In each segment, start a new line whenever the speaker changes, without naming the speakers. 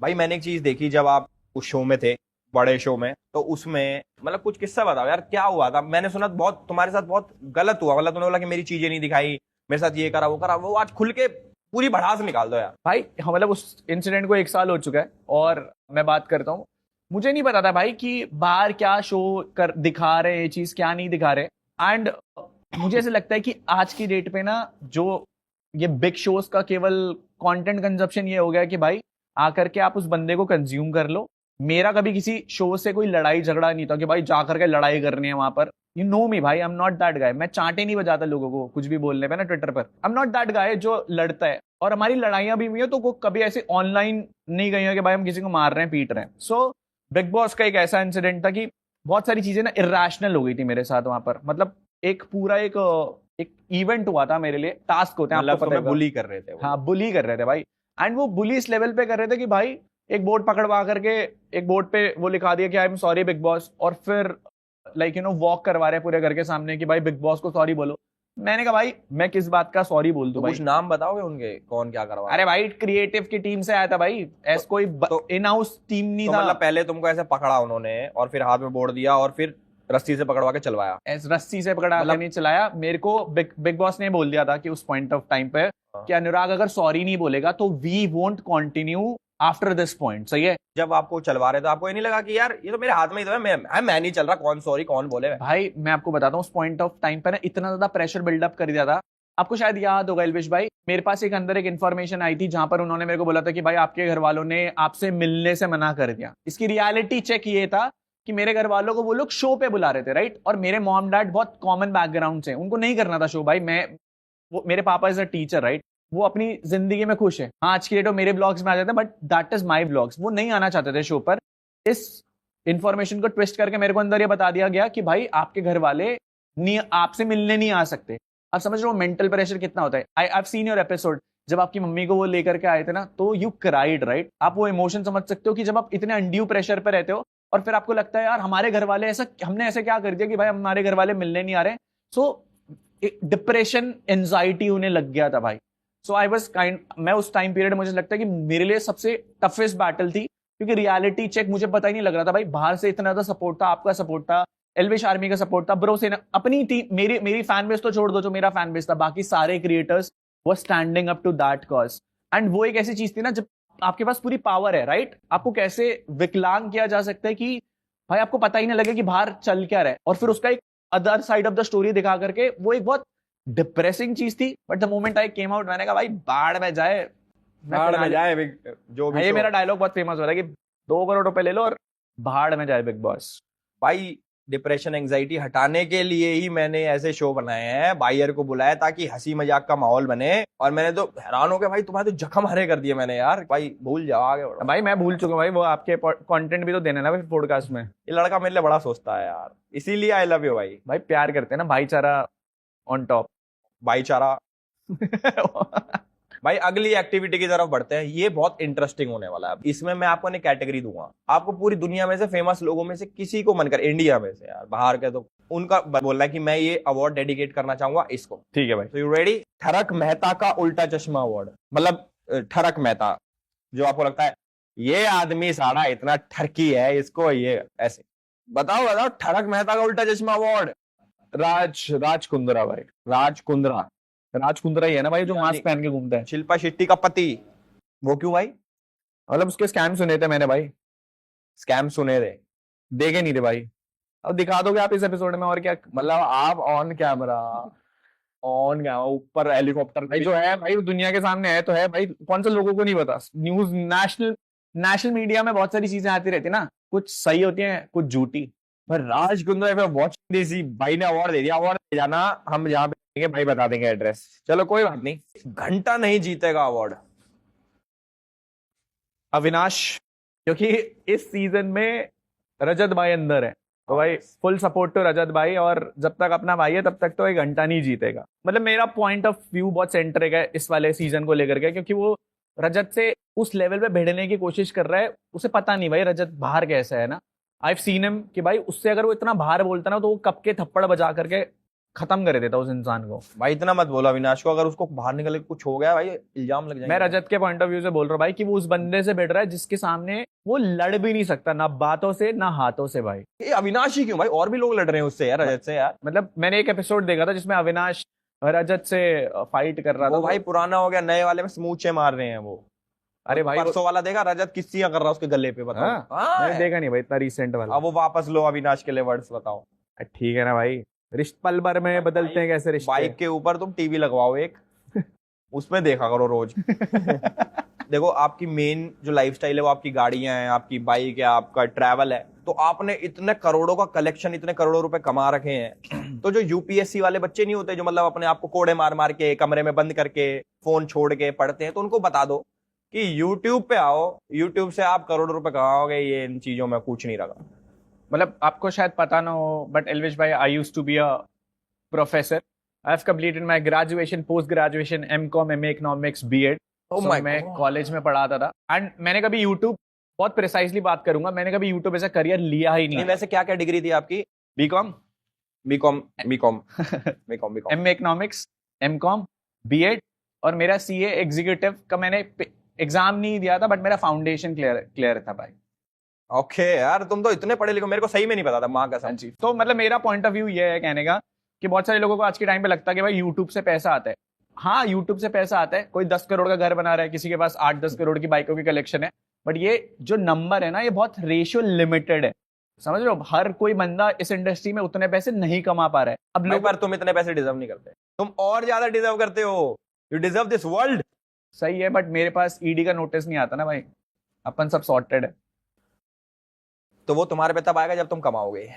भाई मैंने एक चीज देखी जब आप उस शो में थे, बड़े शो में, तो उसमें मतलब कुछ किस्सा बताओ यार, क्या हुआ था? मैंने सुना बहुत तुम्हारे साथ बहुत गलत हुआ, मतलब तुमने बोला कि मेरी चीजें नहीं दिखाई, मेरे साथ ये करा वो करा, वो आज खुल के पूरी भड़ास निकाल दो यार।
भाई हाँ, मतलब उस इंसिडेंट को 1 साल हो चुका है और मैं बात करता हूँ। मुझे नहीं पता था भाई कि बाहर क्या शो कर दिखा रहे, ये चीज क्या नहीं दिखा रहे। एंड मुझे ऐसे लगता है कि आज की डेट पे ना, जो ये बिग शोज का केवल कंटेंट कंजप्शन ये हो गया कि भाई आकर के आप उस बंदे को कंज्यूम कर लो। मेरा कभी किसी शो से कोई लड़ाई झगड़ा नहीं था कि भाई जाकर के लड़ाई करनी है वहां पर। यू नो मी भाई, I am not that guy. मैं चांटे नहीं बजाता लोगों को कुछ भी बोलने पे ना ट्विटर पर। I am not that guy जो लड़ता है। और हमारी लड़ाइयां भी हुई है तो वो कभी ऐसे ऑनलाइन नहीं गई है कि भाई हम किसी को मार रहे हैं पीट रहे हैं। सो बिग बॉस का एक ऐसा इंसिडेंट था कि बहुत सारी चीजें ना इरेशनल हो गई थी मेरे साथ वहां पर। मतलब एक पूरा एक इवेंट हुआ था मेरे लिए, टास्क होते हैं
मतलब
आपको पता
तुम्हें
होगा।
बुली कर रहे थे वो
हाँ,
लोग।
बुली कर रहे थे भाई। एंड वो बुली इस लेवल पे कर रहे थे कि भाई एक बोर्ड पकड़वा करके, एक बोर्ड पे वो लिखा दिया कि I am sorry big boss, और फिर वॉक करवा रहे हैं पूरे घर के सामने कि भाई बिग बॉस को सॉरी बोलो। मैंने कहा भाई मैं किस बात का सॉरी बोल दूं
तो
भाई।
कुछ नाम बताओगे उनके, कौन क्या करवा
अरे
रहा
भाई क्रिएटिव की टीम से आया था भाई,
था?
ऐसा कोई
तो
इन हाउस टीम नहीं
तो
था।
मतलब पहले तुमको ऐसे पकड़ा उन्होंने और फिर हाथ में बोर्ड दिया और फिर रस्सी से पकड़वा के चलवाया?
रस्सी से पकड़ा के
मतलब
नहीं चलाया मेरे को। बिग बॉस ने बोल दिया था कि उस पॉइंट ऑफ टाइम पे कि अनुराग अगर सॉरी नहीं बोलेगा तो we won't continue after this point. सही है
जब आपको चलवा रहे तो आपको ये नहीं लगा कि यार ये तो मेरे हाथ में ही तो है, मैं नहीं चल रहा, कौन सॉरी कौन बोले?
भाई, मैं आपको बताता हूँ उस पॉइंट ऑफ टाइम पे ना इतना ज्यादा प्रेशर बिल्डअप कर दिया था। आपको शायद याद होगा एल्विश भाई, मेरे पास एक अंदर एक इन्फॉर्मेशन आई थी जहां पर उन्होंने मेरे को बोला था कि भाई आपके घर वालों ने आपसे मिलने से मना कर दिया। इसकी रियलिटी चेक ये था कि मेरे घर वालों को वो लोग शो पे बुला रहे थे, राइट। और मेरे मॉम डैड बहुत कॉमन बैकग्राउंड से, उनको नहीं करना था शो भाई। वो मेरे पापा इज अ टीचर, राइट। वो अपनी जिंदगी में खुश है। हाँ, आज की डेट में मेरे ब्लॉग्स में आ जाते हैं, but that is my blogs. वो नहीं आना चाहते थे शो पर। इस इंफॉर्मेशन को ट्विस्ट करके मेरे को अंदर ये बता दिया गया कि भाई आपके घर वाले नहीं, आपसे मिलने नहीं आ सकते। आप समझ रहे हो मेंटल प्रेशर कितना होता है। I have seen your episode, जब आपकी मम्मी को वो लेकर के आए थे ना, तो यू क्राइड, राइट। आप वो इमोशन समझ सकते हो कि जब आप इतने अनड्यू प्रेशर पे रहते हो और फिर आपको लगता है यार हमारे घर वाले ऐसा, हमने ऐसे क्या कर दिया कि भाई हमारे घर वाले मिलने नहीं आ रहे। सो डिप्रेशन एंजाइटी उन्हें लग गया था भाई। सो आई वॉज काइंड, मैं उस टाइम पीरियड मुझे लगता है कि मेरे लिए सबसे टफेस्ट बैटल थी, क्योंकि रियलिटी चेक मुझे पता ही नहीं लग रहा था भाई। बाहर से इतना ज्यादा सपोर्ट था, आपका सपोर्ट था, एलविश आर्मी का सपोर्ट था, ब्रो सेना, अपनी टीम, मेरी मेरी फैन बेस तो छोड़ दो, जो मेरा फैन बेस था, बाकी सारे क्रिएटर्स वो standing up to that cause. And वो एक ऐसी चीज थी ना, जब आपके पास पूरी पावर है, राइट, आपको कैसे विकलांग किया जा सकता है कि भाई आपको पता ही ना लगे कि बाहर चल क्या रहा है। और फिर उसका एक other side of the story दिखा करके, वो एक बहुत डिप्रेसिंग चीज थी। But the moment I came out, मैंने कहा भाई बाढ़ में जाए।
भाड़ में जाए जो
हाँ,
भी
ये
शो।
मेरा डायलॉग बहुत फेमस हो रहा है कि 2 करोड़ रुपए ले लो और भाड़ में जाए बिग बॉस।
भाई डिप्रेशन एंजाइटी हटाने के लिए ही मैंने ऐसे शो बनाए हैं, बायर को बुलाया ताकि हंसी मजाक का माहौल बने। और मैंने तो हैरान हो गया भाई, तुम्हारे तो जख्म हरे कर दिए मैंने यार। भाई भूल जाओ, आगे बढ़ो।
भाई मैं भूल चुका हूँ भाई, वो आपके कंटेंट भी तो देने ना भाई पॉडकास्ट में।
ये लड़का मेरे लिए बड़ा सोचता है यार, इसीलिए आई लव यू भाई।
भाई प्यार करते हैं ना, भाईचारा ऑन टॉप।
भाईचारा। भाई अगली एक्टिविटी की तरफ बढ़ते हैं, ये बहुत इंटरेस्टिंग होने वाला है। इसमें मैं आपको एक कैटेगरी दूंगा, आपको पूरी दुनिया में से फेमस लोगों में से किसी को मन कर, इंडिया में से यार, बाहर के तो उनका बोलना है कि मैं ये अवार्ड डेडिकेट करना चाहूंगा इसको।
ठीक है भाई।
तो यू रेडी? ठरक मेहता का उल्टा चश्मा अवार्ड। मतलब ठरक मेहता, जो आपको लगता है ये आदमी सारा इतना ठरकी है, इसको ये ऐसे बताओ बताओ। ठरक मेहता का उल्टा चश्मा अवार्ड।
राज कुंद्रा भाई।
राज कुंद्रा।
राज कुंद्रा ही है ना भाई, जो मास्क पहन के घूमता है।
शिल्पा शेट्टी का पति। वो क्यों भाई?
मतलब उसके स्कैम सुने थे मैंने भाई।
स्कैम सुने थे?
देखे नहीं थे भाई। अब दिखा दोगे आप इस एपिसोड में और क्या?
मतलब आप ऑन कैमरा, ऑन कैमरा ऊपर हेलीकॉप्टर
भाई जो है भाई, वो दुनिया के सामने है तो है भाई। कौन सा लोगों को नहीं पता? न्यूज, नेशनल नेशनल मीडिया में बहुत सारी चीजें आती रहती है ना, कुछ सही होती हैं कुछ झूठी।
पर राज कुंद्रा वॉचिंग दिस, भाई ने अवार्ड दे दिया, अवार्ड दे जाना, हम जहां पे देंगे भाई बता देंगे एड्रेस। चलो कोई बात नहीं, घंटा नहीं जीतेगा अवार्ड।
अविनाश, क्योंकि इस सीजन में रजत भाई अंदर है, तो भाई फुल सपोर्ट टू रजत भाई। और जब तक अपना भाई है तब तक तो 1 घंटा नहीं जीतेगा। मतलब मेरा पॉइंट ऑफ व्यू बहुत सेंट्रिक है इस वाले सीजन को लेकर के, क्योंकि वो रजत से उस लेवल पे भिड़ने की कोशिश कर रहा है। उसे पता नहीं भाई रजत बाहर कैसा है ना। आई सीन हिम कि भाई उससे अगर वो इतना बाहर बोलता ना, तो वो कब के थप्पड़ बजा करके खत्म कर देता उस इंसान को।
भाई इतना मत बोलो अविनाश को, अगर उसको बाहर निकल के कुछ हो गया भाई इल्जाम लग जाएंगे।
मैं रजत के पॉइंट ऑफ व्यू से बोल रहा हूँ भाई कि वो उस बंदे से बैठ रहा है जिसके सामने वो लड़ भी नहीं सकता, ना बातों से ना हाथों से भाई।
ये अविनाश ही क्यों भाई, और भी लोग लड़ रहे हैं उससे यार, रजत से यार।
मतलब मैंने एक एपिसोड देखा था जिसमें अविनाश रजत से फाइट कर रहा था।
वो भाई पुराना हो गया, नए वाले में समूचे मार रहे हैं वो।
अरे भाई
परसों वाला देखा, रजत किस्सियां कर रहा है उसके गले पे, बताओ।
हाँ, मैंने देखा नहीं भाई इतना रिसेंट वाला।
अब वो वापस लो अविनाश के लिए वर्ड्स बताओ।
ठीक है ना भाई, रिश्ते पल भर में बदलते हैं कैसे रिश्ते।
बाइक के ऊपर तुम टीवी लगवाओ एक, उसमें देखा करो रोज। देखो आपकी मेन जो लाइफस्टाइल है वो आपकी गाड़ियां हैं, आपकी बाइक है, आपका ट्रैवल है, तो आपने इतने करोड़ों का कलेक्शन, इतने करोड़ों रुपए कमा रखे हैं। तो जो यूपीएससी वाले बच्चे नहीं होते जो मतलब अपने आप को कोड़े मार मार के कमरे में बंद करके फोन छोड़ के पढ़ते हैं, तो उनको बता दो कि यूट्यूब पे आओ, यूट्यूब से आप करोड़ों रुपए कमाओगे, ये इन चीजों में कुछ नहीं रखा।
मतलब आपको शायद पता ना हो, बट एल्विश भाई, I used to be a professor. I have completed my graduation, post graduation, MCom, MA economics, BEd. मैं कॉलेज में पढ़ाता था एंड मैंने कभी यूट्यूब, बहुत प्रिसाइसली बात करूंगा, मैंने कभी यूट्यूब ऐसा करियर लिया ही नहीं।
वैसे क्या क्या डिग्री थी आपकी?
BCom,
BCom, BCom, BCom, BCom,
MA economics, MCom, BEd, और मेरा सीए एग्जीक्यूटिव का मैंने एग्जाम नहीं दिया था, बट मेरा फाउंडेशन क्लियर था भाई।
ओके यार, तुम तो इतने पढ़े लिखे, मेरे को सही में नहीं पता था, माँ कसम।
तो मतलब मेरा पॉइंट ऑफ व्यू ये है कहने का कि बहुत सारे लोगों को आज के टाइम पे लगता है कि भाई यूट्यूब से पैसा आता है। हाँ, यूट्यूब से पैसा आता है, कोई 10 करोड़ का घर बना रहा है, किसी के पास 8-10 करोड़ की बाइकों की कलेक्शन है, बट ये जो नंबर है ना, ये बहुत रेशियो लिमिटेड है, समझ रहे हो। हर कोई बंदा इस इंडस्ट्री में उतने पैसे नहीं कमा पा रहा है। अब लोग,
पर तुम इतने पैसे डिजर्व नहीं करते, तुम और ज्यादा डिजर्व करते हो। You deserve this world.
सही है, बट मेरे पास ईडी का नोटिस नहीं आता ना भाई, अपन सब सॉर्टेड है।
तो वो तुम्हारे पे तब आएगा जब तुम कमाओगे।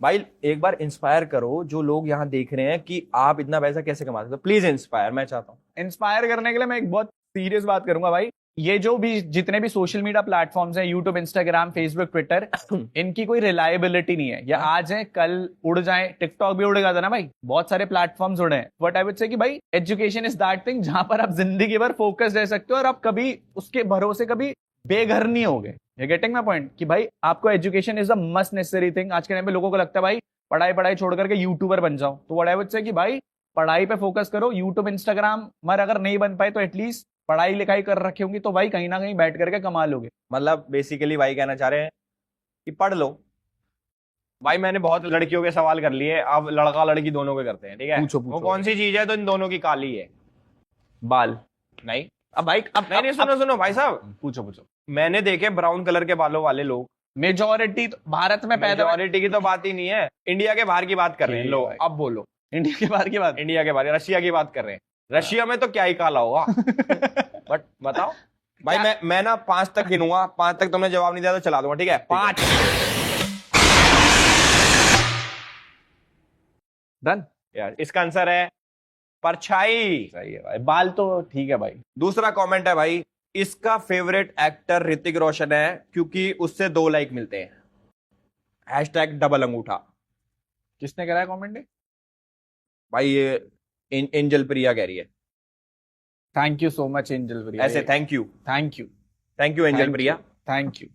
भाई एक बार इंस्पायर करो जो लोग यहाँ देख रहे हैं कि आप इतना पैसा कैसे कमा सकते हो। प्लीज इंस्पायर, मैं चाहता हूँ।
इंस्पायर करने के लिए मैं एक बहुत सीरियस बात करूंगा भाई। ये जो भी जितने भी सोशल मीडिया प्लेटफॉर्म्स हैं, यूट्यूब, इंस्टाग्राम, फेसबुक, ट्विटर, इनकी कोई रिलायबिलिटी नहीं है। या आज है कल उड़ जाए। टिकटॉक भी उड़ गया था ना भाई, बहुत सारे प्लेटफॉर्म्स उड़े हैं। बट आई वुड से कि भाई एजुकेशन इज दैट थिंग जहां पर आप जिंदगी भर फोकस रह सकते हो और आप कभी उसके भरोसे कभी बेघर नहीं होगे। यू गेटिंग माय पॉइंट कि भाई आपको education is a must necessary thing. आज के टाइम पे लोगों को लगता है भाई पढ़ाई छोड़ करके यूट्यूबर बन जाओ, तो व्हाट आई वुड से कि भाई पढ़ाई पे फोकस करो। यूट्यूब, इंस्टाग्राम मर अगर नहीं बन पाए तो एटलीस्ट पढ़ाई लिखाई कर रखी होंगी तो भाई कहीं ना कहीं बैठ करके कमा लोगे।
मतलब बेसिकली भाई कहना चाह रहे हैं कि पढ़ लो। भाई मैंने बहुत लड़कियों के सवाल कर लिए, अब लड़का लड़की दोनों के करते हैं, ठीक है।
पूछो।
वो कौन सी चीज है तो इन दोनों की काली है?
बाल।
नहीं,
अब भाई
नहीं, सुनो भाई साहब,
पूछो।
मैंने देखे ब्राउन कलर के बालों वाले लोग।
मेजॉरिटी भारत में पैदा,
मेजॉरिटी की तो बात ही नहीं है, इंडिया के बाहर की बात कर रहे हैं लोग। अब बोलो,
इंडिया के बाहर की बात,
इंडिया के बाहर, रशिया की बात कर रहे हैं। रशिया में तो क्या ही काला होगा। बट बताओ भाई, मैं ना 5 तक गिनूंगा, 5 तक तुमने जवाब नहीं दिया तो चला दूंगा, ठीक है? 5।
डन
यार इसका आंसर है परछाई।
सही है भाई, बाल तो ठीक है भाई।
दूसरा कमेंट है भाई, इसका फेवरेट एक्टर ऋतिक रोशन है क्योंकि उससे 2 लाइक मिलते हैं। हैशटैग डबल अंगूठा।
किसने कराया कमेंट?
भाई ये एंजल प्रिया कह रही है।
Thank you so much angel Priya.
ऐसे thank you
thank you
angel Priya,
thank you.